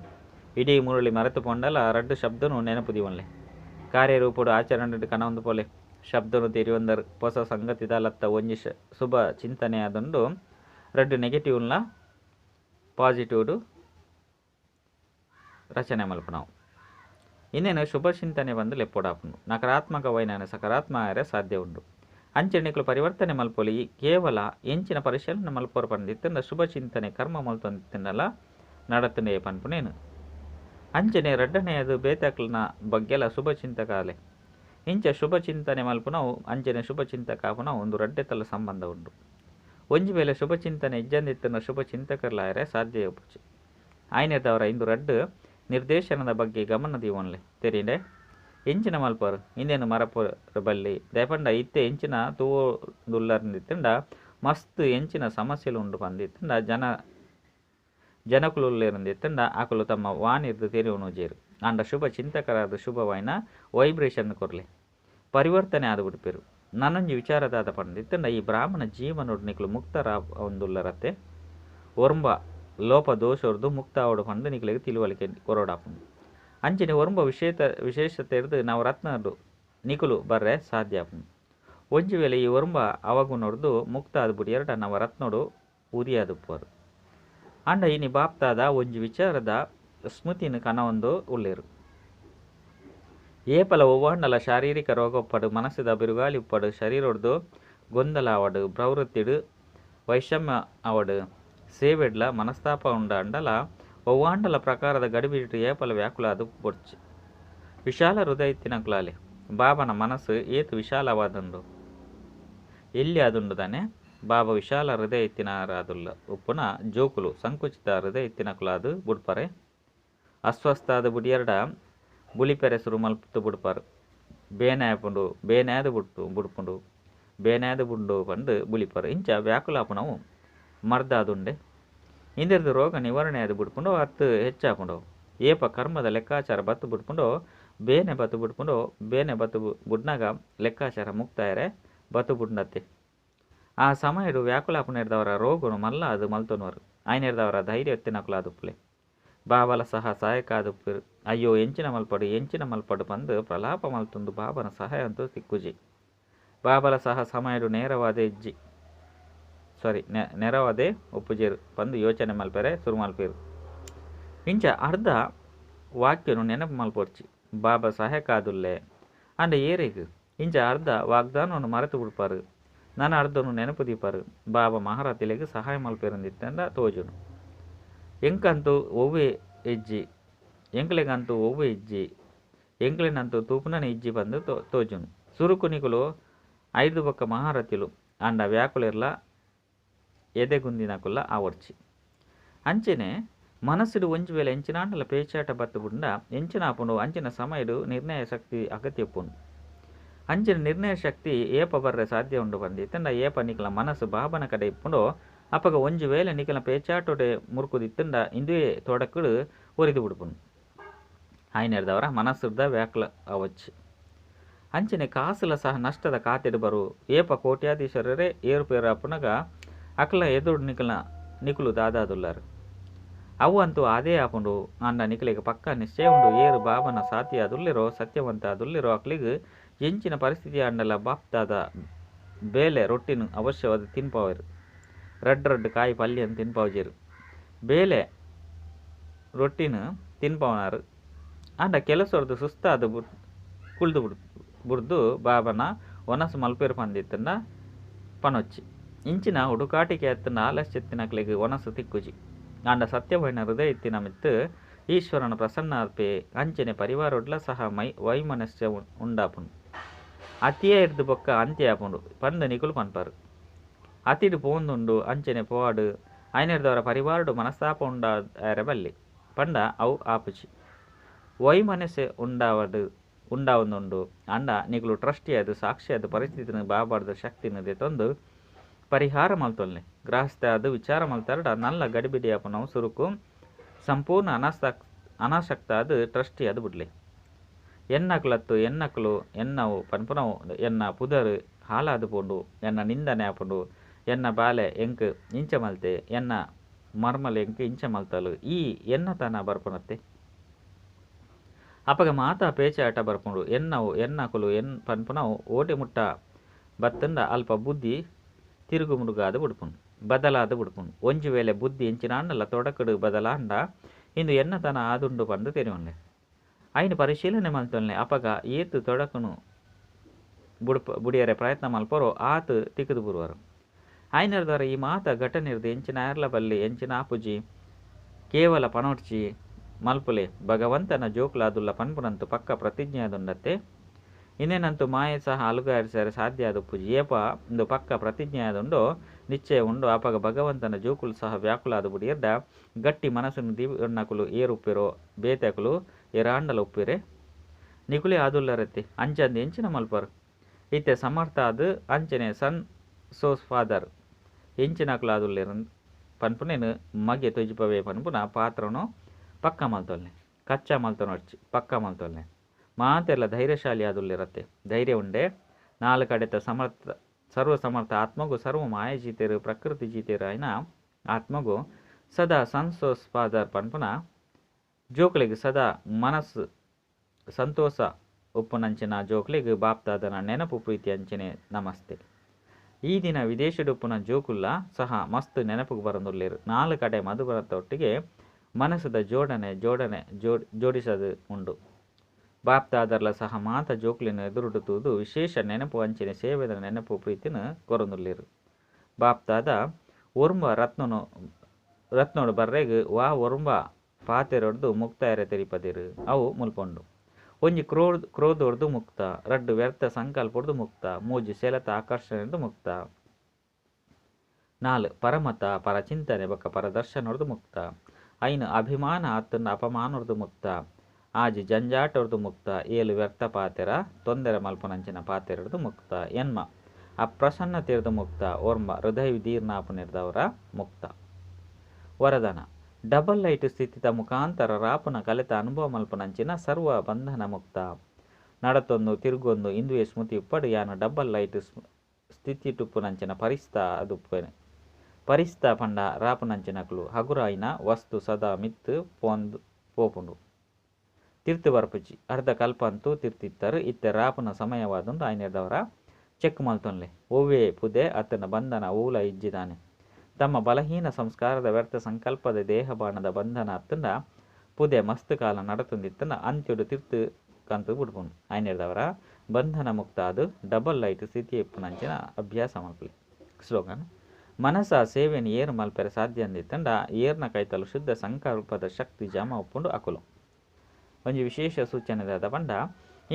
ಇಡೀ ಮುರಳಿ ಮರೆತು ಪೊಂಡಲ ರಡ್ಡು ಶಬ್ದನು ನೆನಪು ದಿವನ್ಲೆ ಕಾರ್ಯರೂಪಡು ಆಚರಣೆ ಕನೊಂದು ಪೋಲೆ ಶಬ್ದನು ತೆರಿಯೊಂದರ್ ಹೊಸ ಸಂಗತಿದಲತ್ತ ಒಂಜಿ ಶುಭ ಚಿಂತನೆ ಆದುಂಡು ರಡ್ಡು ನೆಗೆಟಿವ್ನ ಪಾಸಿಟಿವ್ಡು ರಚನೆ ಮಲ್ಪನವು ಇನ್ನೇನು ಶುಭ ಚಿಂತನೆ ಬಂದು ಲೆಪ್ಪೊಡಾಪುಂಡು ನಕಾರಾತ್ಮಕವೈನ ಸಕಾರಾತ್ಮಕ ಸಾಧ್ಯ ಉಂಡು ಅಂಚೆಣಿಕಲು ಪರಿವರ್ತನೆ ಮಲ್ಪೊಲಿ ಕೇವಲ ಎಂಚಿನ ಪರಿಶೀಲನೆ ಮಲ್ಪೋರು ಪಂದಿತ್ತಂಡ ಶುಭ ಚಿಂತನೆ ಕರ್ಮ ಮಲ್ತೊಂದಿತ್ತಂಡಲ್ಲ ನಡತನೆ ಪನ್ಪುನೇನು ಅಂಚನೆ ರಡ್ಡನೆಯದು ಬೇತಾಕ್ಲನ ಬಗ್ಗೆಲ್ಲ ಶುಭ ಚಿಂತಕಾಲೆ ಇಂಚ ಶುಭ ಚಿಂತನೆ ಮಲ್ಪುನವು ಅಂಚನೆ ಶುಭ ಚಿಂತಕಾಪುನ ಒಂದು ರಡ್ಡೆತಲ ಸಂಬಂಧ ಉಂಡು ಒಂಜಿ ವೇಳೆ ಶುಭ ಚಿಂತನೆ ಇಜ್ಜಂದಿತ್ತಂಡ ಶುಭ ಚಿಂತಕರ್ಲಾಯರೆ ಸಾಧ್ಯ ಉಪಚಿ ಆಯ್ನೆದವರ ಇಂದು ರಡ್ಡು ನಿರ್ದೇಶನದ ಬಗ್ಗೆ ಗಮನ ದೀವನ್ಲೆ ತೆರೀಂಡೆ ಎಂಚಿನ ಮಲ್ಪರು ಇಂದೇನು ಮರಪುರ ಬಲ್ಲಿ ದಯಪಂಡ ಇತ್ತೆ ಎಂಚಿನ ತೂದುಲ್ಲರ್ನಿತ್ತಂಡ ಮಸ್ತ್ ಎಂಚಿನ ಸಮಸ್ಯೆಲು ಉಂಡು ಪಂದಿತ್ತಂಡ ಜನಕುಲುಲ್ಲೇರಂದಿತ್ತಂಡ ಆಕುಲು ತಮ್ಮ ವಾಣಿರ್ದು ತೆರೆಯುವನುಜೇರು ಅಂಡ ಶುಭ ಚಿಂತಕರಾದ ಶುಭವೈನ ವೈಬ್ರೇಷನ್ ಕೊರ್ಲೆ ಪರಿವರ್ತನೆ ಆದು ಬಿಡ್ಪೇರು ನನ್ನೊಂಜಿ ವಿಚಾರದಾದ ಪಂಡಿತ್ತಂಡ ಈ ಬ್ರಾಹ್ಮಣ ಜೀವನೋಡು ನಿಕಲು ಮುಕ್ತರ ಒಂದುಲ್ಲರತ್ತೆ ಒರ್ಂಬ ಲೋಪ ದೋಷರ್ದು ಮುಕ್ತ ಆವಡು ಪಂಡು ನಿಕಲಿಗೆ ತಿಳುವಳಿಕೆ ಕೊರೋಡಾಪುಂಡು ಅಂಚನೆ ಒರ್ಂಬ ವಿಶೇಷತೆ ಇರ್ದು ನಾವು ರತ್ನಡು ನಿಕುಲು ಬರ್ರೆ ಸಾಧ್ಯ ಆಪುಂಡು. ಒಂಜಿ ವೇಳೆ ಈ ಒರುಂಬ ಅವಗು ನೋಡ್ದು ಮುಕ್ತ ಆದ್ ಬುಡಿಯರ್ಡ ನವರತ್ನೋಡು ಉರಿಯಾದುಪ್ಪರು. ಅಂಡ ಇನಿ ಬಾಪ್ತಾದ ಒಂಜಿ ವಿಚಾರದ ಸ್ಮೃತಿನ ಕನವೊಂದು ಉಳ್ಳೇರು. ಏಪಲ ಒವ್ವಾಂಡಲ ಶಾರೀರಿಕ ರೋಗೊಪ್ಪಡು ಮನಸ್ಸಿದ ಬಿರುಗಾಳಿ ಉಪ್ಪಡು ಶರೀರೊಡ್ದು ಗೊಂದಲ ಅವಡು ಪ್ರವೃತ್ತಿಡು ವೈಷಮ್ಯ ಅವಡು ಸೇವೆಡ್ಲ ಮನಸ್ತಾಪ ಉಂಡ ಅಂಡಲ ಒವ್ವಾಂಡಲ ಪ್ರಕಾರದ ಗಡಿಬಿಟ್ಟು ಏಪಲ ವ್ಯಾಕುಲ ಅದು ಬೊಡ್ಚಿ. ವಿಶಾಲ ಹೃದಯ ಇತ್ತಿನಕುಲಾಲೆ ಬಾಬನ ಮನಸ್ಸು ಏತು ವಿಶಾಲವಾದುಂಡು ಎಲ್ಲಿ ಆದುಂಡು ತಾನೆ ಬಾಬಾ ವಿಶಾಲ ಹೃದಯ ಇತ್ತಿನಾರಾದುಲ್ಲ ಉಪ್ಪುನ ಜೋಕುಲು ಸಂಕುಚಿತ ಹೃದಯ ಇತ್ತಿನಕುಲಾದು ಬುಡ್ಪರೆ. ಅಸ್ವಸ್ಥಾದ ಬುಡಿಯರ್ಡ ಬುಳಿಪೆರೆಸುರು ಮಲ್ಪುತ್ತು ಬುಡ್ಪಾರು. ಬೇನಾಯಪುಂಡು ಬೇನಾಯದ ಬುಡ್ಪುಂಡು ಬೇನಾಯದ ಬುಂಡು ಪಂಡು ಬುಳಿಪಾರು. ಇಂಚ ವ್ಯಾಕುಲಾಪುನವು ಮರ್ದಾದುಂಡೆ ಇಂದಿರ್ದು ರೋಗ ನಿವಾರಣೆ ಆದು ಬಿಡ್ಕೊಂಡು ಹತ್ತು ಹೆಚ್ಚಾಪುಂಡು. ಏಪ ಕರ್ಮದ ಲೆಕ್ಕಾಚಾರ ಬತ್ತು ಬಿಡ್ಕೊಂಡು ಬೇನೆ ಬತ್ತು ಬಿಡ್ಕೊಂಡು ಬೇನೆ ಬತ್ತು ಬುಡ್ನಾಗ ಲೆಕ್ಕಾಚಾರ ಮುಕ್ತಾಯರೆ ಬತ್ತು ಬುಡ್ನತ್ತೆ. ಆ ಸಮಯಡು ವ್ಯಾಕುಲಾಪುನೇರ್ದವರ ರೋಗನು ಮಲ್ಲ ಅದು ಮಲ್ತೊನವರು ಆಯ್ನೇರ್ದವರ ಧೈರ್ಯ ಎತ್ತಿನಕುಲಾದುಪ್ಪಲೆ ಬಾಬಲ ಸಹ ಸಹಾಯಕಾದುಪ್ಪಿರು. ಅಯ್ಯೋ ಎಂಚಿನ ಮಲ್ಪಡು ಬಂದು ಪ್ರಲಾಪ ಮಲ್ತೊಂದು ಬಾಬನ ಸಹಾಯ ಅಂತೂ ತಿಕ್ಕುಜಿ. ಬಾಬಲ ಸಹ ಸಮಯಡು ನೆರವಾದೆ ಒಪ್ಪುಜೇರು ಬಂದು ಯೋಚನೆ ಮಲ್ಪೆರೆ ಸುರು ಮಲ್ಪೇರು. ಇಂಚ ಅರ್ಧ ವಾಕ್ಯನು ನೆನಪು ಮಲ್ಪೊಡ್ಚಿ ಬಾಬಾ ಸಹಾಯಕಾದುಲ್ಲೆ ಅಂಡ ಏರಿಗು ಇಂಚ ಅರ್ಧ ವಾಗ್ದಾನವನ್ನು ಮರೆತು ಬಿಡ್ಪಾರು. ನನ್ನ ಅರ್ಧನು ನೆನಪು ದೀಪಾರು ಬಾಬಾ ಮಹಾರಾತಿಲೆಗೆ ಸಹಾಯ ಮಲ್ಪೇರಂದಿತ್ತಂಡ ತೋಜುನು. ಎಂಕಂತೂ ಒವ್ವೆ ಇಜ್ಜಿ ಎಂಕ್ಲೆಗಂತೂ ಒವ್ವೆ ಇಜ್ಜಿ ಎಂಕ್ಲೆನಂತೂ ತೂಪುನನೆ ಇಜ್ಜಿ ಬಂದು ತೋಜುನು. ಸುರುಕುನಿಕುಲು 5 ಬೊಕ್ಕ ಮಹಾರತಿಲು ಅಂಡ ವ್ಯಾಕುಲೆರ್ಲ ಎದೆಗುಂದಿನಕುಲ್ಲ ಆವಡ್ಚಿ. ಅಂಚೆನೆ ಮನಸ್ಸುಡು ಒಂಜಿ ವೇಳೆ ಎಂಚಿನಾಂಡಲ ಪೇಚಾಟ ಬತ್ತು ಬುಂಡ ಎಂಚಿನ ಆಪುಂಡು ಅಂಚಿನ ಸಮಯಡು ನಿರ್ಣಯ ಶಕ್ತಿ ಅಗತ್ಯಪ್ಪುಂಡು. ಅಂಚಿನ ನಿರ್ಣಯ ಶಕ್ತಿ ಏಪ ಬರ್ರೆ ಸಾಧ್ಯ ಉಂಡು ಬಂದಿತ್ತಂಡ ಏಪ ನಿಕಲ ಮನಸ್ಸು ಬಾಬನ ಕಡೆ ಇಪ್ಪುಂಡು ಅಪ್ಪಗ ಒಂಜಿ ವೇಳೆ ನಿಕಲ ಪೇಚಾಟೋಡೆ ಮುರುಕುದಿತ್ತಂಡ ಇಂದುವೆ ತೊಡಕುಡು ಒರಿದು ಬಿಡ್ಪುಂಡು. ಆಯ್ನೆರ್ದವರ ಮನಸ್ಸುದ ವ್ಯಾಕುಲ ಅವಚ್ಚಿ. ಅಂಚನೆ ಕಾಸುಲ ಸಹ ನಷ್ಟದ ಖಾತೆಡು ಬರು ಏಪ ಕೋಟ್ಯಾಧೀಶ್ವರರೇ ಏರುಪೇರು ಅಪ್ಪುನಗ ಅಕ್ಲ ಎದುರು ನಿಕುಲು ದಾದಾದುಲ್ಲಾರು. ಅವು ಅಂತೂ ಅದೇ ಆಪುಂಡು ಅಂಡ ನಿಕಲಿಗೆ ಪಕ್ಕ ನಿಶ್ಚಯ ಉಂಡು ಏರು ಬಾಬನ ಸಾತಿ ಅದುಲ್ಲಿರೋ ಸತ್ಯವಂತ ಅದುಲ್ಲಿರೋ ಅಕ್ಲಿಗೆ ಎಂಚಿನ ಪರಿಸ್ಥಿತಿ ಅಂಡಲ ಬಾಪ್ತಾದ ಬೇಲೆ ರೊಟ್ಟಿನ ಅವಶ್ಯವಾದ ತಿನ್ಪಾವರು. ರಡ್ಡು ಕಾಯಿ ಪಲ್ಯನ ತಿನ್ಪಾವುಜೇರು ಬೇಲೆ ರೊಟ್ಟಿನ ತಿನ್ಪಾವನಾರು ಅಂಡ ಕೆಲಸರದು ಸುಸ್ತಾದ ಕುಳ್ದು ಬುಡ್ದು ಬಾಬನ ಒನಸು ಮಲ್ಪೇರು ಪಂದಿತ್ತಂಡ ಪನೊಚ್ಚಿ. ಇಂಚಿನ ಹುಡುಕಾಟಿಕೆ ಎತ್ತನ ಆಲಸ್ಯತ್ತಿನಕ್ಲಿಗೆ ಒನಸು ತಿಕ್ಕುಜಿ ಅಂಡ ಸತ್ಯವೈನ ಹೃದಯ ಇತ್ತಿನ ಮಿತ್ತು ಈಶ್ವರನ ಪ್ರಸನ್ನಾರ್ಪೆ ಅಂಚನೆ ಪರಿವಾರೊಡ್ಲ ಸಹ ವೈಮನಸ್ಯ ಉಂಡಾಪುಂಡು. ಅತಿಯೇ ಇರ್ದು ಬೊಕ್ಕ ಅಂತ್ಯ ಆಪುಂಡು ಪಂದು ನಿಕುಲು ಪನ್ಪಾರು. ಅತಿಡು ಪೋಂದುಂಡು ಅಂಚನೆ ಪೋವಾಡು ಐನೆರ್ದವರ ಪರಿವಾರಡು ಮನಸ್ತಾಪ ಉಂಡಾರೆ ಬಲ್ಲಿ ಪಂಡ ಅವು ಆಪುಜಿ. ವೈಮನಸ್ಸೆ ಉಂಡಾವೊಂದುಂಡು ಅಂಡ ನಿಕುಲು ಟ್ರಸ್ಟಿ ಅದು ಸಾಕ್ಷಿ ಅದು ಪರಿಸ್ಥಿತಿನ ಬಾಬಾರ್ದ ಶಕ್ತಿನ ದೆತೊಂದು ಪರಿಹಾರ ಮಲ್ತೊಲ್ನೆ ಗ್ರಹಸ್ಥ ಅದು ವಿಚಾರ ಮಲ್ತಾರಡ ನಲ್ಲ ಗಡಿಬಿಡಿ ಆಪುನವು ಸುರುಕು ಸಂಪೂರ್ಣ ಅನಾಸಕ್ತ ಅದು ಟ್ರಸ್ಟಿ ಅದು ಬಿಡ್ಲೆ. ಎನ್ನಕುಲತ್ತು ಎನ್ನಕುಲು ಎನ್ನವು ಪನ್ಪುನವು ಎನ್ನ ಪುದರು ಹಾಲಾದು ಪೋಂಡು ಎನ್ನ ನಿಂದನೆ ಆಪುಂಡು ಎನ್ನ ಬಾಲೆ ಎಂಕ್ ಇಂಚ ಮಲ್ತೆ ಎನ್ನ ಮರ್ಮಲ್ ಎಂಕ್ ಇಂಚ ಮಲ್ತಲು ಈ ಎನ್ನತನ ಬರ್ಪುನತ್ತೆ. ಅಪಗ ಮಾತಾ ಪೇಚಾಟ ಬರ್ಪುಂಡು ಎನ್ನವು ಎನ್ನಕುಲು ಪನ್ಪುನವು ಓಟಿ ಮುಟ್ಟ ಬತ್ತಂಡ ಅಲ್ಪ ಬುದ್ಧಿ ತಿರುಗುಮುಡುಗಾದ ಬಿಡ್ಪುಂಡು ಬದಲಾದ ಬಿಡ್ಪುಂಡು. ಒಂಜಿ ವೇಳೆ ಬುದ್ಧಿ ಎಂಚಿನಾಂಡಲ ತೊಡಕುಡು ಬದಲಾಂಡ ಇಂದು ಎನ್ನತನ ಆದುಂಡು ಪಂಡು ತೆರಿವೊಂಡೆ ಐನು ಪರಿಶೀಲನೆ ಮಲ್ತೊಲ್ನೆ ಅಪಗ ಏತು ತೊಡಕುನು ಬುಡಿಯರೆ ಪ್ರಯತ್ನ ಮಲ್ಪರೋ ಆತು ತಿಕ್ಕದು ಬುರುವರು. ಐನರ್ದವರ ಈ ಮಾತ ಘಟನಿರ್ದು ಎಂಚಿನ ಆರ್ಲ ಬಲ್ಲಿ ಎಂಚಿನ ಆಪುಜಿ ಕೇವಲ ಪನೋಡ್ಚಿ ಮಲ್ಪುಲೆ ಭಗವಂತನ ಜೋಕ್ಲಾದುಲ್ಲ ಪನ್ಪುನಂತು ಪಕ್ಕ ಪ್ರತಿಜ್ಞೆ ಆದುಂಡತ್ತೆ. ಇನ್ನೇನಂತೂ ಮಾಯೆ ಸಹ ಅಲುಗಾರಿಸರೆ ಸಾಧ್ಯ ಆದುಪ್ಪುಜಿ ಏಪ ಇಂದು ಪಕ್ಕ ಪ್ರತಿಜ್ಞೆ ಆದುಂಡು ನಿಶ್ಚಯ ಉಂಡು ಅಪಗ ಭಗವಂತನ ಜೋಕುಲು ಸಹ ವ್ಯಾಕುಲಾದು ಬುಡಿಯರ್ಡ ಗಟ್ಟಿ ಮನಸ್ಸುನು ದಿವಣ್ಣಕುಲು ಏರುಪ್ಪಿರೋ ಬೇತೆಕುಲು ಏರಾಂಡಲ ಉಪ್ಪಿರೆ ನಿಕುಲೆ ಆದುಲ್ಲರತ್ತೆ ಅಂಚಂದು ಎಂಚಿನ ಮಲ್ಪರು ಇತ್ತೆ ಸಮರ್ಥ ಅದು ಅಂಚನೆ ಸನ್ ಸೋಸ್ ಫಾದರ್ ಎಂಚಿನಕುಲು ಆದುಲ್ಲೇರು ಪನ್ಪುನೇನು ಮಗೆ ತೊಜಿಪವೇ ಪನ್ಪುನ ಪಾತ್ರನು ಪಕ್ಕ ಮಲ್ತೊಲ್ನೆ ಕಚ್ಚಾ ಮಲ್ತೊನೊಡ್ಚಿ ಪಕ್ಕ ಮಲ್ತೊಲ್ನೆ ಮಾತೆಲ್ಲ ಧೈರ್ಯಶಾಲಿ ಆದುಲ್ಲಿರತ್ತೆ. ಧೈರ್ಯ ಉಂಡೆ ನಾಲ್ಕು ಕಡೆತ ಸರ್ವ ಸಮರ್ಥ ಆತ್ಮಗು ಸರ್ವ ಮಾಯ ಜೀತೇರು ಪ್ರಕೃತಿ ಜೀತೇರು ಆಯ್ನ ಆತ್ಮಗು ಸದಾ ಸಂತೋಷ ಪನ್ಪುನ ಜೋಕುಲಿಗೆ ಸದಾ ಮನಸ್ಸು ಸಂತೋಷ ಉಪ್ಪುನಂಚಿನ ಜೋಕ್ಲಿಗೆ ಬಾಪ್ತಾದನ ನೆನಪು ಪ್ರೀತಿ ಅಂಚನೆ ನಮಸ್ತೆ. ಈ ದಿನ ವಿದೇಶದ ಉಪ್ಪುನ ಜೋಕುಲ್ಲ ಸಹ ಮಸ್ತ್ ನೆನಪಿಗೆ ಬರಂದುಲ್ಲೇರು. 4 ಕಡೆ ಮಧುಬರತೊಟ್ಟಿಗೆ ಮನಸ್ಸದ ಜೋಡಿಸದು ಉಂಡು. ಬಾಪ್ತಾದರ್ಲ ಸಹ ಮಾತ ಜೋಕ್ಲಿನ ಎದುರುಡುತ್ತುವುದು ವಿಶೇಷ ನೆನಪು ಅಂಚಿನ ಸೇವೆದ ನೆನಪು ಪ್ರೀತಿನ ಕೊರಂದುಲ್ಲೇರು. ಬಾಪ್ತಾದ ಒರುಂಬ ರತ್ನೋಡು ಬರ್ರೆಗ್ ವಾ ಒರುಂಬ ಪಾತೆರೊಡ್ದು ಮುಕ್ತಾಯರೆ ತೆರಿಪದಿರು ಅವು ಮುಲ್ಪೊಂಡು. ಒಂಜಿ ಕ್ರೋಧೊಡ್ದು ಮುಕ್ತ, 2 ವ್ಯರ್ಥ ಸಂಕಲ್ಪೊಡ್ದು ಮುಕ್ತ, 3 ಸೆಲೆತ ಆಕರ್ಷಣೆಡ್ದು ಮುಕ್ತ, 4 ಪರಮತ ಪರಚಿಂತನೆ ಬೊಕ್ಕ ಪರದರ್ಶನೊಡ್ದು ಮುಕ್ತ, 5 ಅಭಿಮಾನ ಅತ್ತುಂಡ ಅಪಮಾನೊಡ್ದು ಮುಕ್ತ, 6 ಜಂಜಾಟೊಡ್ದು ಮುಕ್ತ, 7 ವ್ಯರ್ಥ ಪಾತೆರ ತೊಂದರೆ ಮಲ್ಪನಂಚಿನ ಪಾತೆರೊಡ್ದು ಮುಕ್ತ, ಎನ್ಮ ಅಪ್ರಸನ್ನತೆರ್ದು ಮುಕ್ತ, ಓರ್ಮ ಹೃದಯ ವಿದೀರ್ಣಾಪುನೆರ್ದವರ ಮುಕ್ತ. ವರದಾನ ಡಬಲ್ ಲೈಟ್ ಸ್ಥಿತಿತ ಮುಖಾಂತರ ರಾಪುನ ಕಲೆತ ಅನುಭವ ಮಲ್ಪನಂಚಿನ ಸರ್ವ ಬಂಧನ ಮುಕ್ತ. ನಡತೊಂದು ತಿರುಗೊಂದು ಇಂದುವೆ ಸ್ಮೃತಿ ಉಪ್ಪಡು ಯಾನು ಡಬಲ್ ಲೈಟ್ ಸ್ಥಿತಿ ಟುಪ್ಪುನಂಚಿನ ಪರಿಸ್ತಾ ಪಂಡ ರಾಪುನಂಚಿನಕ್ಲು ಹಗುರಾಯಿನ ವಸ್ತು ಸದಾ ಮಿತ್ತು ಪೋಪುಂಡು ತಿರ್ತು ಬರ್ಪುಜಿ ಅರ್ಧ ಕಲ್ಪ ಅಂತೂ ತಿರ್ತಿತ್ತರು ಇತ್ತೆ ರಾಪುನ ಸಮಯವಾದುಂಡು ಆಯ್ನೆರ್ದವರ ಚೆಕ್ ಮಲ್ತೊನ್ಲೆ ಒವ್ವೇ ಪುದೆ ಅತನ ಬಂಧನ ಊಲ ಇಜ್ಜಿದಾನೆ. ತಮ್ಮ ಬಲಹೀನ ಸಂಸ್ಕಾರದ ವ್ಯರ್ಥ ಸಂಕಲ್ಪದ ದೇಹಬಾಣದ ಬಂಧನ ಅತ್ತಂಡ ಪುದೆ ಮಸ್ತ್ ಕಾಲ ನಡತುಂದಿತ್ತಂಡ ಅಂತ್ಯೊಡು ತಿರ್ತು ಕಂತು ಬಿಡ್ಪುಂಡು ಆಯ್ನೆರ್ದವರ ಬಂಧನ ಮುಕ್ತ ಅದು ಡಬಲ್ ಲೈಟ್ ಸ್ಥಿತಿ ಇಪ್ಪುನಂಚಿನ ಅಭ್ಯಾಸ ಮಲ್ಪಲಿ. ಸ್ಲೋಗನ್ ಮನಸ ಸೇವೆಯನ್ನು ಏರು ಮಲ್ಪೆರೆ ಸಾಧ್ಯ ಅಂದಿತ್ತಂಡ ಏರ್ನ ಕೈತಲು ಶುದ್ಧ ಸಂಕಲ್ಪದ ಶಕ್ತಿ ಜಮ ಉಪ್ಪುಂಡು ಅಕುಲು. ಒಂಜಿ ವಿಶೇಷ ಸೂಚನೆ ಪಂಡ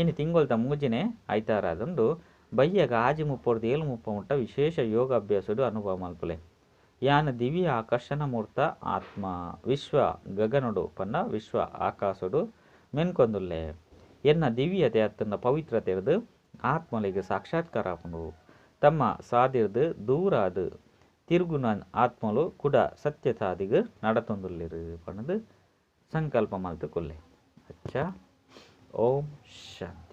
ಇನ್ನು ತಿಂಗೊಲ್ತ ಮೂಜಿನೆ ಐತಾರಾದುಂಡು ಬಯ್ಯಗ ಆಜಿ ಮುಪ್ಪೊಡ್ದು 7 ಮುಪ್ಪ ಮುಟ್ಟ ವಿಶೇಷ ಯೋಗ ಅಭ್ಯಾಸಡು ಅನುಭವ ಮಲ್ಪುಲೆ. ಯಾನ ದಿವ್ಯ ಆಕರ್ಷಣ ಮೂರ್ತ ಆತ್ಮ ವಿಶ್ವ ಗಗನೊಡು ಪನ್ನ ವಿಶ್ವ ಆಕಾಶಡು ಮೆನ್ಕೊಂದುಲ್ಲೆ ಎನ್ನ ದಿವ್ಯತೆ ಅತ್ತನ್ನ ಪವಿತ್ರತೆರ್ದು ಆತ್ಮಲಿಗೆ ಸಾಕ್ಷಾತ್ಕಾರ ಆಪುಂಡು. ತಮ್ಮ ಸಾದಿರ್ದು ದೂರ ಅದು ತಿರುಗುನ ಆತ್ಮಲು ಕುಡ ಸತ್ಯತಾದಿಗೆ ನಡತೊಂದುಲ್ಲೆರು ಪನ್ನದು ಸಂಕಲ್ಪ ಮಲ್ತು ಕೊಲ್ಲೆ. ಅಚ್ಚ ಓಂ ಶಾಂತಿ.